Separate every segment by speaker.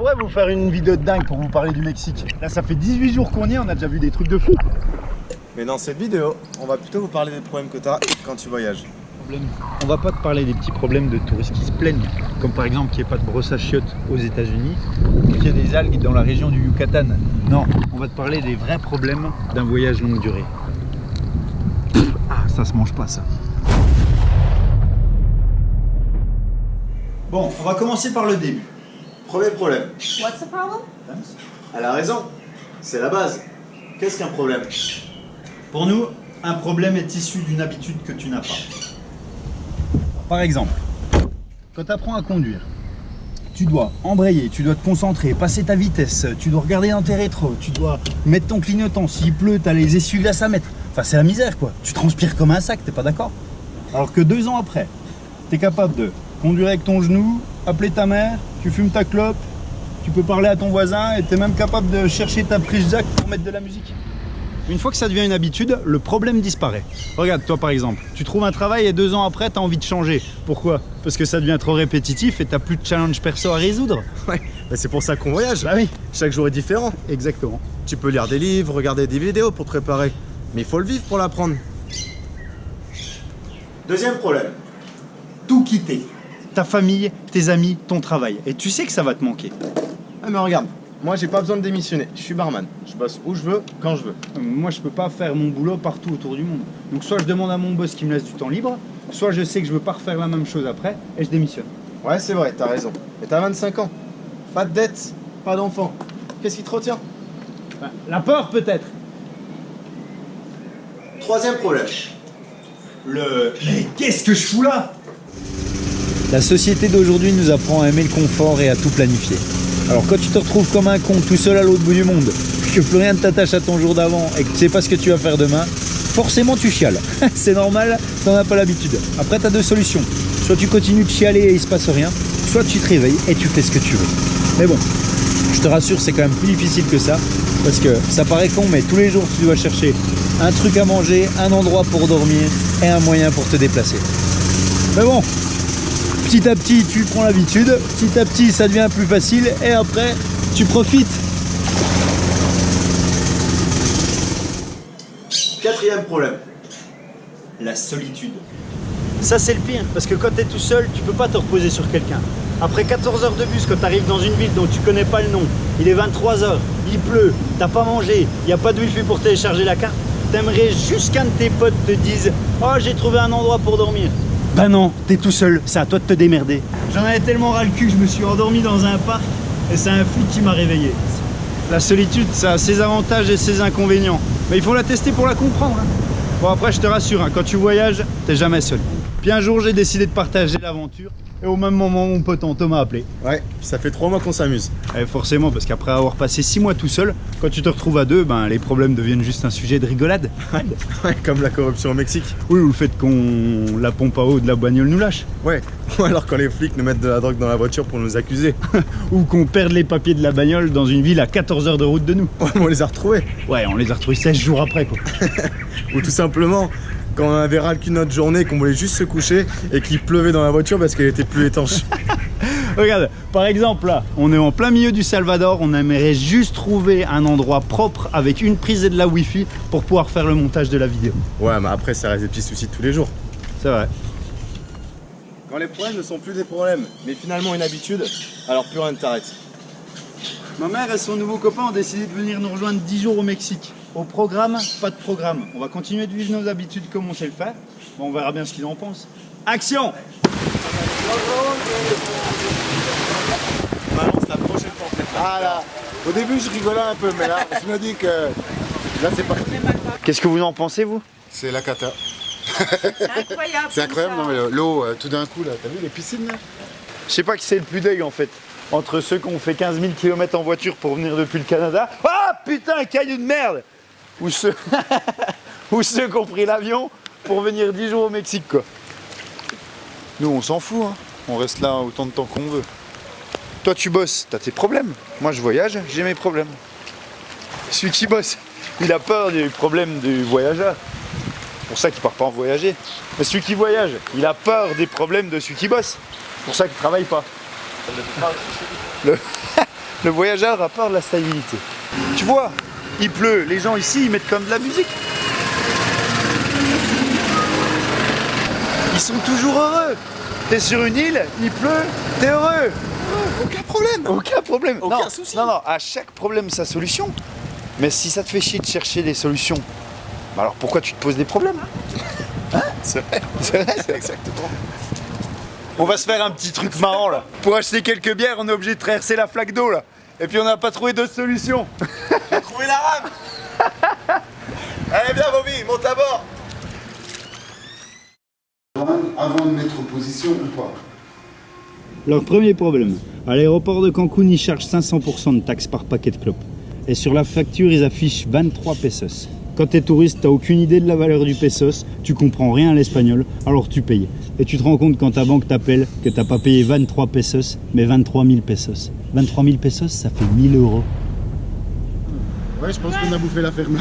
Speaker 1: pourrait vous faire une vidéo de dingue pour vous parler du Mexique. Là, ça fait 18 jours qu'on y est, on a déjà vu des trucs de fou.
Speaker 2: Mais dans cette vidéo, on va plutôt vous parler des problèmes que tu as quand tu voyages.
Speaker 1: On va pas te parler des petits problèmes de touristes qui se plaignent, comme par exemple qu'il n'y ait pas de brosse à chiottes aux États-Unis ou qu'il y ait des algues dans la région du Yucatan. Non, on va te parler des vrais problèmes d'un voyage longue durée. Ah, ça se mange pas ça. Bon, on va commencer par le début.
Speaker 2: Premier problème.
Speaker 3: What's the problem?
Speaker 2: Elle a raison. C'est la base. Qu'est-ce qu'un problème?
Speaker 1: Pour nous, un problème est issu d'une habitude que tu n'as pas. Par exemple, quand tu apprends à conduire, tu dois embrayer, tu dois te concentrer, passer ta vitesse, tu dois regarder dans tes rétros, tu dois mettre ton clignotant, s'il pleut, tu as les essuie-glaces à mettre. Enfin, c'est la misère quoi. Tu transpires comme un sac, t'es pas d'accord? Alors que 2 ans après, tu es capable de conduire avec ton genou, appeler ta mère, tu fumes ta clope, tu peux parler à ton voisin et tu es même capable de chercher ta prise jack pour mettre de la musique. Une fois que ça devient une habitude, le problème disparaît. Regarde, toi par exemple, tu trouves un travail et 2 ans après, tu as envie de changer. Pourquoi? Parce que ça devient trop répétitif et tu n'as plus de challenge perso à résoudre.
Speaker 2: Ouais, bah c'est pour ça qu'on voyage.
Speaker 1: Bah oui,
Speaker 2: Chaque jour est différent.
Speaker 1: exactement.
Speaker 2: Tu peux lire des livres, regarder des vidéos pour te préparer. Mais il faut le vivre pour l'apprendre. Deuxième problème.
Speaker 1: Tout quitter. Ta famille, tes amis, ton travail. Et tu sais que ça va te manquer.
Speaker 2: Ah mais regarde, moi j'ai pas besoin de démissionner. Je suis barman. Je bosse où je veux, quand je veux.
Speaker 1: Moi, je peux pas faire mon boulot partout autour du monde. Donc soit je demande à mon boss qui me laisse du temps libre, soit je sais que je veux pas refaire la même chose après et je démissionne.
Speaker 2: Ouais, c'est vrai, t'as raison. Mais t'as 25 ans. Pas de dette, pas d'enfant. Qu'est-ce qui te retient?
Speaker 1: La peur peut-être.
Speaker 2: Troisième problème.
Speaker 1: Mais qu'est-ce que je fous là?
Speaker 4: La société d'aujourd'hui nous apprend à aimer le confort et à tout planifier. Alors quand tu te retrouves comme un con tout seul à l'autre bout du monde, que plus rien ne t'attache à ton jour d'avant et que tu sais pas ce que tu vas faire demain, forcément tu chiales. C'est normal, t'en as pas l'habitude. Après t'as 2 solutions. Soit tu continues de chialer et il se passe rien, soit tu te réveilles et tu fais ce que tu veux. Mais bon, je te rassure, c'est quand même plus difficile que ça. Parce que ça paraît con, mais tous les jours tu dois chercher un truc à manger, un endroit pour dormir et un moyen pour te déplacer. Mais bon, petit à petit tu prends l'habitude, petit à petit ça devient plus facile et après tu profites.
Speaker 2: Quatrième problème.
Speaker 1: La solitude. Ça c'est le pire, parce que quand tu es tout seul, tu peux pas te reposer sur quelqu'un. Après 14 heures de bus, quand tu arrives dans une ville dont tu connais pas le nom, il est 23 h, il pleut, t'as pas mangé, il n'y a pas de wifi pour télécharger la carte, t'aimerais juste qu'un de tes potes te dise « Oh, j'ai trouvé un endroit pour dormir ». Bah non, t'es tout seul, c'est à toi de te démerder. J'en avais tellement ras le cul que je me suis endormi dans un parc et c'est un flic qui m'a réveillé. La solitude, ça a ses avantages et ses inconvénients, mais il faut la tester pour la comprendre. Hein. Bon après, je te rassure, hein, quand tu voyages, t'es jamais seul. Puis un jour, j'ai décidé de partager l'aventure et au même moment, mon pote Anto m'a appelé.
Speaker 2: Ouais, ça fait 3 mois qu'on s'amuse.
Speaker 1: Et forcément, parce qu'après avoir passé 6 mois tout seul, quand tu te retrouves à 2, ben, les problèmes deviennent juste un sujet de rigolade.
Speaker 2: Ouais, comme la corruption au Mexique.
Speaker 1: Oui, ou le fait qu'on la pompe à eau de la bagnole nous lâche.
Speaker 2: Ouais, ou alors quand les flics nous mettent de la drogue dans la voiture pour nous accuser.
Speaker 1: Ou qu'on perde les papiers de la bagnole dans une ville à 14 heures de route de nous.
Speaker 2: Ouais, on les a retrouvés.
Speaker 1: Ouais, on les a retrouvés 16 jours après quoi.
Speaker 2: Ou tout simplement, quand on avait ras le cul notre journée, qu'on voulait juste se coucher et qu'il pleuvait dans la voiture parce qu'elle était plus étanche.
Speaker 1: Regarde, par exemple là, on est en plein milieu du Salvador, on aimerait juste trouver un endroit propre avec une prise et de la wifi pour pouvoir faire le montage de la vidéo.
Speaker 2: Ouais, mais après ça reste des petits soucis de tous les jours.
Speaker 1: C'est vrai.
Speaker 2: Quand les problèmes ne sont plus des problèmes, mais finalement une habitude, alors plus rien ne t'arrête.
Speaker 1: Ma mère et son nouveau copain ont décidé de venir nous rejoindre 10 jours au Mexique. Au programme, pas de programme. On va continuer de vivre nos habitudes comme on sait le faire. Bon, on verra bien ce qu'ils en pensent. Action!
Speaker 2: Balance la prochaine fois.
Speaker 5: Ah là, au début je rigolais un peu, mais là je me dis que là c'est parti.
Speaker 1: Qu'est-ce que vous en pensez, vous?
Speaker 5: C'est la cata.
Speaker 3: C'est incroyable.
Speaker 5: C'est incroyable, non mais l'eau tout d'un coup là, t'as vu les piscines là?
Speaker 1: Je sais pas qui c'est le plus deg en fait. Entre ceux qui ont fait 15 000 km en voiture pour venir depuis le Canada. Ah putain, un caillou de merde! Ou ceux... Ou ceux qui ont pris l'avion pour venir 10 jours au Mexique quoi.
Speaker 4: Nous on s'en fout, hein. On reste là autant de temps qu'on veut. Toi tu bosses, t'as tes problèmes. Moi je voyage, j'ai mes problèmes. Celui qui bosse, il a peur des problèmes du voyageur. C'est pour ça qu'il part pas en voyager. Mais celui qui voyage, il a peur des problèmes de celui qui bosse. C'est pour ça qu'il travaille pas.
Speaker 1: Le voyageur a peur de la stabilité. Tu vois, il pleut, les gens ici ils mettent comme de la musique. Ils sont toujours heureux. T'es sur une île, il pleut, t'es heureux.
Speaker 5: Aucun problème.
Speaker 1: Aucun problème.
Speaker 5: Aucun
Speaker 1: Non,
Speaker 5: souci.
Speaker 1: Non, non, à chaque problème sa solution. Mais si ça te fait chier de chercher des solutions, bah alors pourquoi tu te poses des problèmes? Hein? C'est vrai, c'est exactement. On va se faire un petit truc marrant là. Pour acheter quelques bières, on est obligé de traverser la flaque d'eau là. Et puis on n'a pas trouvé d'autre solution.
Speaker 5: J'ai trouvé la rame. Allez, viens, Bobby, monte à bord. Avant de mettre en position ou pas?
Speaker 4: Alors, premier problème, à l'aéroport de Cancun, ils chargent 500% de taxes par paquet de clopes. Et sur la facture, ils affichent 23 pesos. Quand t'es touriste, t'as aucune idée de la valeur du pesos, tu comprends rien à l'espagnol, alors tu payes. Et tu te rends compte quand ta banque t'appelle que t'as pas payé 23 pesos, mais 23 000 pesos. 23 000 pesos, ça fait 1000 euros.
Speaker 5: Ouais, je pense qu'on a bouffé la ferme.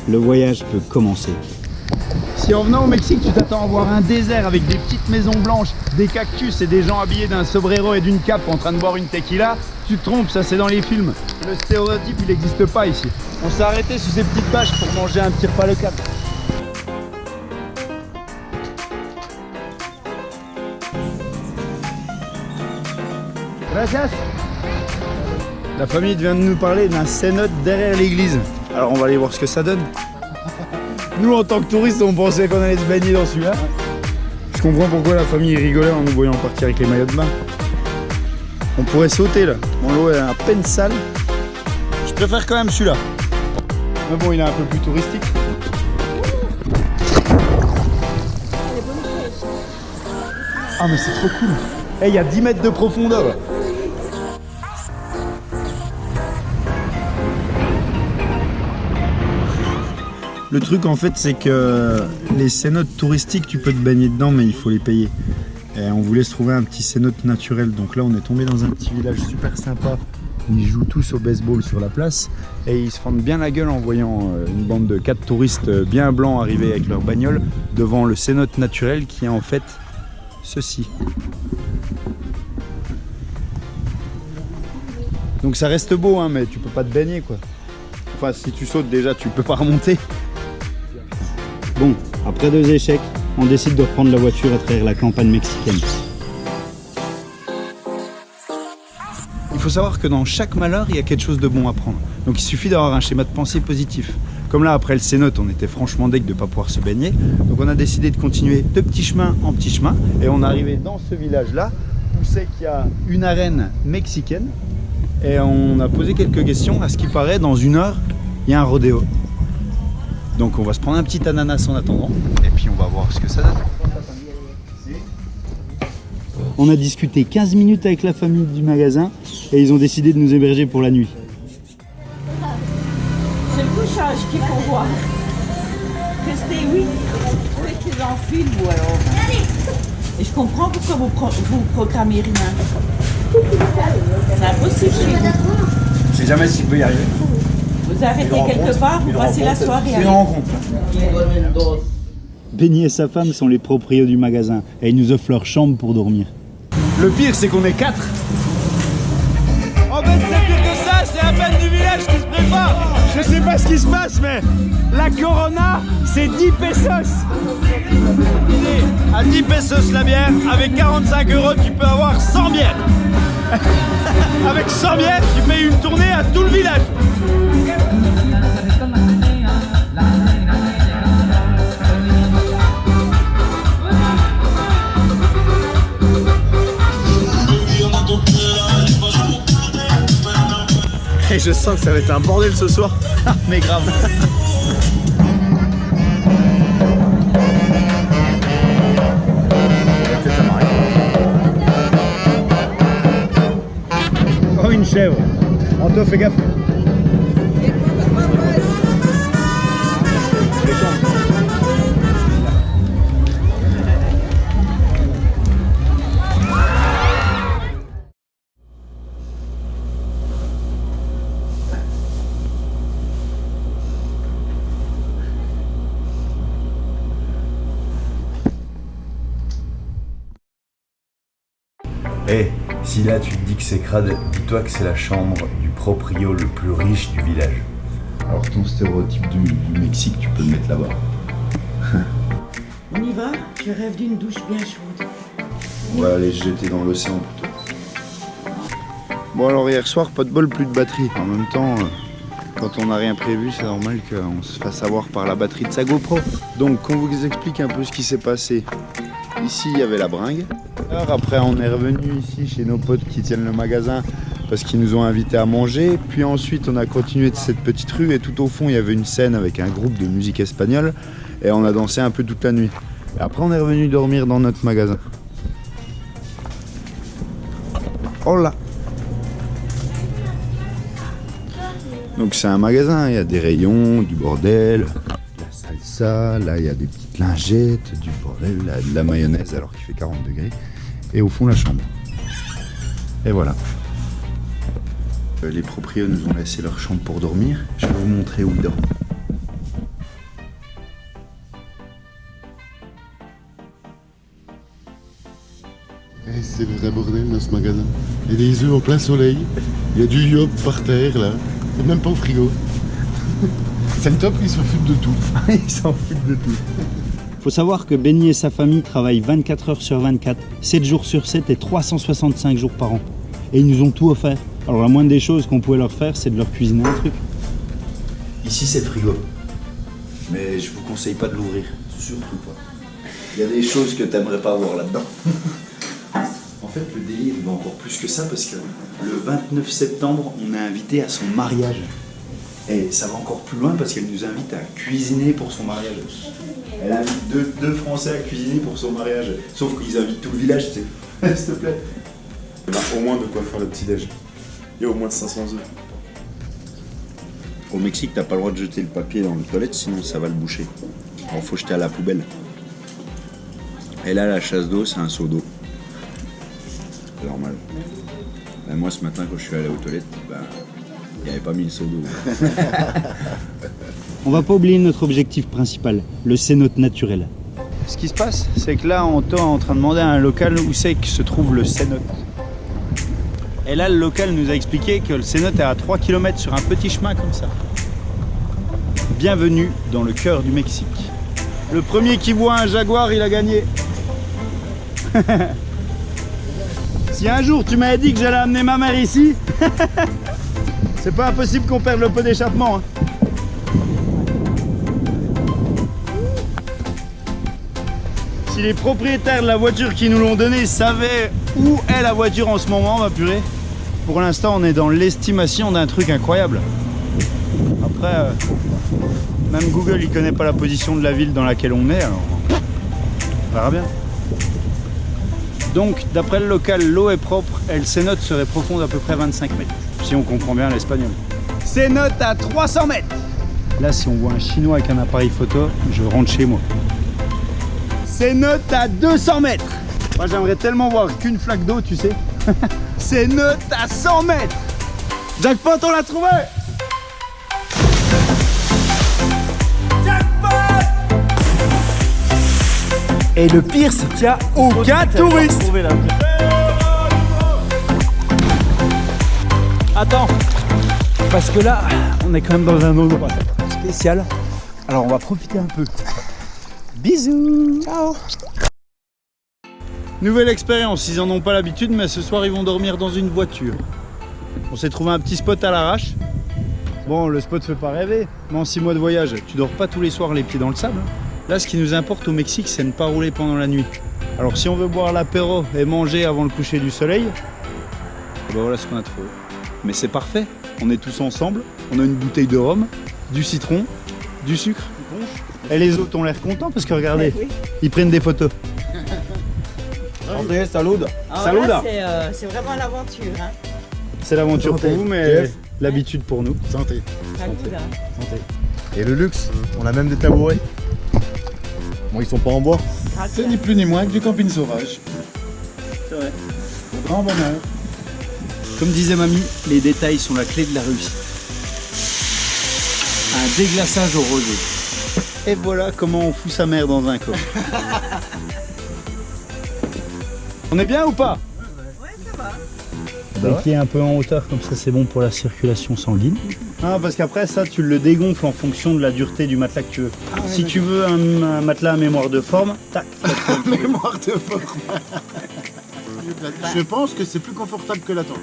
Speaker 4: Le voyage peut commencer.
Speaker 1: Si en venant au Mexique, tu t'attends à voir un désert avec des petites maisons blanches, des cactus et des gens habillés d'un sombrero et d'une cape en train de boire une tequila, tu te trompes, ça c'est dans les films. Le stéréotype, il n'existe pas ici. On s'est arrêté sous ces petites bâches pour manger un petit repas local. Gracias. La famille vient de nous parler d'un cénote derrière l'église. Alors on va aller voir ce que ça donne. Nous, en tant que touristes, on pensait qu'on allait se baigner dans celui-là. Je comprends pourquoi la famille rigolait en nous voyant partir avec les maillots de bain. On pourrait sauter là. Bon, l'eau est à peine sale. Je préfère quand même celui-là. Mais bon, il est un peu plus touristique. Ah, mais c'est trop cool. Eh, il y a 10 mètres de profondeur. Le truc en fait c'est que les cénotes touristiques tu peux te baigner dedans mais il faut les payer. Et on voulait se trouver un petit cénote naturel, donc là on est tombé dans un petit village super sympa. Ils jouent tous au baseball sur la place et ils se fendent bien la gueule en voyant une bande de 4 touristes bien blancs arriver avec leur bagnole devant le cénote naturel qui est en fait ceci. Donc ça reste beau hein, mais tu peux pas te baigner quoi. Enfin si tu sautes déjà tu peux pas remonter.
Speaker 4: Bon, après 2 échecs, on décide de reprendre la voiture à travers la campagne mexicaine.
Speaker 1: Il faut savoir que dans chaque malheur, il y a quelque chose de bon à prendre. Donc il suffit d'avoir un schéma de pensée positif. Comme là, après le cénote, on était franchement deg de ne pas pouvoir se baigner. Donc on a décidé de continuer de petit chemin en petit chemin. Et on est arrivé dans ce village-là, où c'est qu'il y a une arène mexicaine. Et on a posé quelques questions. À ce qui paraît, dans 1 heure, il y a un rodéo. Donc on va se prendre un petit ananas en attendant. Et puis on va voir ce que ça donne.
Speaker 4: On a discuté 15 minutes avec la famille du magasin et ils ont décidé de nous héberger pour la nuit.
Speaker 3: C'est le couchage qu'il faut voir. Restez, oui. Restez en film ou alors. Et je comprends pourquoi vous programmez rien. C'est impossible chez vous.
Speaker 1: Je sais jamais s'il peut y arriver.
Speaker 3: Vous arrêtez quelque part, vous passez la soirée
Speaker 1: C'est
Speaker 3: avec.
Speaker 1: une rencontre.
Speaker 4: Benny et sa femme sont les proprios du magasin et ils nous offrent leur chambre pour dormir.
Speaker 1: Le pire, c'est qu'on est 4. En fait, c'est pire que ça, c'est à peine du village qui se prépare. Je sais pas ce qui se passe, mais la Corona, c'est 10 pesos. À 10 pesos la bière, avec 45 €, tu peux avoir 100 bières. Avec 100 bières, tu payes une tournée à tout le village. Et je sens que ça va être un bordel ce soir. Mais grave.
Speaker 4: Oh, une chèvre.
Speaker 1: Anto, fais gaffe.
Speaker 4: Si là tu te dis que c'est crade, dis-toi que c'est la chambre du proprio le plus riche du village. Alors ton stéréotype du Mexique, tu peux le mettre là-bas.
Speaker 3: On y va? Je rêve d'une douche bien chaude.
Speaker 1: On va aller se jeter dans l'océan plutôt. Bon alors hier soir, pas de bol, plus de batterie. En même temps, quand on n'a rien prévu, c'est normal qu'on se fasse avoir par la batterie de sa GoPro. Donc qu'on vous explique un peu ce qui s'est passé. Ici, il y avait la bringue. Alors après, on est revenu ici chez nos potes qui tiennent le magasin parce qu'ils nous ont invités à manger. Puis ensuite, on a continué de cette petite rue et tout au fond, il y avait une scène avec un groupe de musique espagnole et on a dansé un peu toute la nuit. Et après, on est revenu dormir dans notre magasin. Hola. Donc c'est un magasin, il y a des rayons, du bordel, de la salsa, là il y a des petites lingettes, du bordel, de la mayonnaise alors qu'il fait 40 degrés. Et au fond la chambre. Et voilà. Les proprios nous ont laissé leur chambre pour dormir. Je vais vous montrer où ils dorment.
Speaker 5: C'est le vrai bordel dans ce magasin. Il y a des œufs en plein soleil, il y a du yop par terre là, et même pas au frigo. C'est le top, ils se foutent de tout.
Speaker 1: Ils s'en foutent de tout.
Speaker 6: Faut savoir que Benny et sa famille travaillent 24 heures sur 24, 7 jours sur 7 et 365 jours par an. Et ils nous ont tout offert. Alors la moindre des choses qu'on pouvait leur faire, c'est de leur cuisiner un truc.
Speaker 1: Ici c'est le frigo. Mais je vous conseille pas de l'ouvrir. Surtout pas. Il y a des choses que t'aimerais pas voir là-dedans. En fait, le délire il va encore plus que ça parce que le 29 septembre, on est invité à son mariage. Et ça va encore plus loin parce qu'elle nous invite à cuisiner pour son mariage. Elle invite deux Français à cuisiner pour son mariage. Sauf qu'ils invitent tout le village, tu sais. S'il te plaît.
Speaker 2: Il y a au moins de quoi faire le petit-déj. Il y a au moins 500 œufs.
Speaker 1: Au Mexique, t'as pas le droit de jeter le papier dans les toilettes, sinon ça va le boucher. Alors faut jeter à la poubelle. Et là, la chasse d'eau, c'est un seau d'eau. C'est normal. Ben, moi, ce matin, quand je suis allé aux toilettes, ben, il n'y avait pas mis le seau d'eau.
Speaker 6: On va pas oublier notre objectif principal, le cénote naturel.
Speaker 1: Ce qui se passe, c'est que là, on est en train de demander à un local où c'est que se trouve le cénote. Et là, le local nous a expliqué que le cénote est à 3 km sur un petit chemin comme ça. Bienvenue dans le cœur du Mexique. Le premier qui voit un jaguar, il a gagné. Si un jour tu m'avais dit que j'allais amener ma mère ici, c'est pas impossible qu'on perde le pot d'échappement. Hein. Si les propriétaires de la voiture qui nous l'ont donnée savaient où est la voiture en ce moment, ma purée, pour l'instant on est dans l'estimation d'un truc incroyable. Après, même Google il connaît pas la position de la ville dans laquelle on est, alors on verra bien. Donc d'après le local, l'eau est propre et le cénote serait profond d'à peu près 25 mètres, si on comprend bien l'espagnol. Cénote à 300 mètres. Là si on voit un chinois avec un appareil photo, je rentre chez moi. Cénote à 200 mètres. Moi j'aimerais tellement voir qu'une flaque d'eau, tu sais. Cénote à 100 mètres. Jackpot, on l'a trouvé.
Speaker 6: Et le pire, c'est qu'il n'y a aucun touriste. Attends, parce que là, on est quand même dans un endroit spécial. Alors on va profiter un peu. Bisous. Ciao.
Speaker 1: Nouvelle expérience, ils en ont pas l'habitude, mais ce soir ils vont dormir dans une voiture. On s'est trouvé un petit spot à l'arrache. Bon, le spot fait pas rêver, mais en 6 mois de voyage, tu dors pas tous les soirs les pieds dans le sable. Là, ce qui nous importe au Mexique, c'est de ne pas rouler pendant la nuit. Alors si on veut boire l'apéro et manger avant le coucher du soleil, ben voilà ce qu'on a trouvé. Mais c'est parfait, on est tous ensemble, on a une bouteille de rhum, du citron, du sucre. Et les autres ont l'air contents parce que regardez, ils prennent des photos.
Speaker 2: Santé, salud.
Speaker 3: Saluda. C'est vraiment l'aventure. Hein.
Speaker 1: C'est l'aventure pour
Speaker 5: Santé.
Speaker 1: vous, mais
Speaker 5: Jeff.
Speaker 1: l'habitude pour nous.
Speaker 5: Santé.
Speaker 3: Saluda.
Speaker 2: Et le luxe, on a même des tabourets. Bon, ils sont pas en bois.
Speaker 5: C'est ni plus ni moins que du camping sauvage.
Speaker 1: C'est vrai.
Speaker 5: Au grand bonheur.
Speaker 1: Comme disait mamie, les détails sont la clé de la réussite. Un déglaçage au rosé. Et voilà comment on fout sa mère dans un coffre. On est bien ou pas?
Speaker 6: Les pieds un peu en hauteur, comme ça c'est bon pour la circulation sanguine. Ah, parce qu'après ça tu le dégonfles en fonction de la dureté du matelas que tu veux. Si tu veux un matelas à mémoire de forme, tac.
Speaker 5: Mémoire de forme. Je pense que c'est plus confortable que la tente.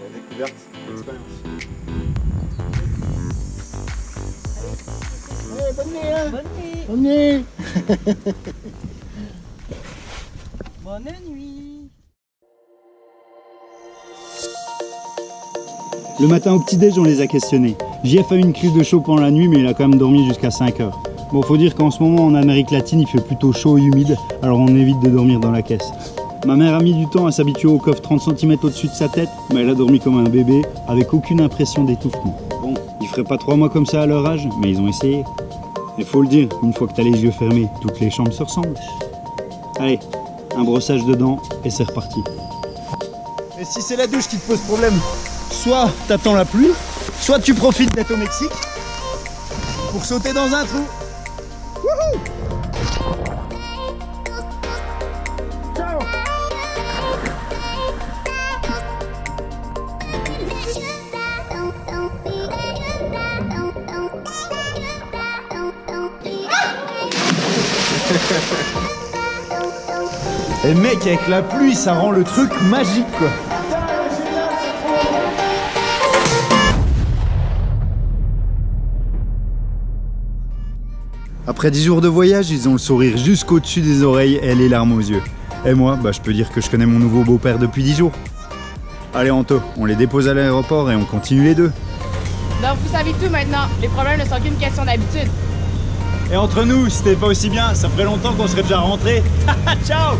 Speaker 2: La découverte, l'expérience.
Speaker 3: Bonne nuit.
Speaker 5: On y est.
Speaker 3: Bonne nuit.
Speaker 6: Le matin au petit-déj, on les a questionnés. JF a eu une crise de chaud pendant la nuit, mais il a quand même dormi jusqu'à 5 heures. Bon, faut dire qu'en ce moment, en Amérique latine, il fait plutôt chaud et humide, alors on évite de dormir dans la caisse. Ma mère a mis du temps à s'habituer au coffre 30 cm au-dessus de sa tête, mais elle a dormi comme un bébé, avec aucune impression d'étouffement. Bon, ils feraient pas 3 mois comme ça à leur âge, mais ils ont essayé. Et faut le dire, une fois que t'as les yeux fermés, toutes les chambres se ressemblent. Allez, un brossage de dents, et c'est reparti.
Speaker 1: Et si c'est la douche qui te pose problème, soit t'attends la pluie, soit tu profites d'être au Mexique pour sauter dans un trou. Wouhou! Ciao! Et mec, avec la pluie, ça rend le truc magique quoi. Après 10 jours de voyage, ils ont le sourire jusqu'au-dessus des oreilles et les larmes aux yeux. Et moi, je peux dire que je connais mon nouveau beau-père depuis 10 jours. Allez Anto, on les dépose à l'aéroport et on continue les deux.
Speaker 7: Donc vous savez tout maintenant, les problèmes ne sont qu'une question d'habitude.
Speaker 1: Et entre nous, si c'était pas aussi bien, ça ferait longtemps qu'on serait déjà rentrés. Ciao!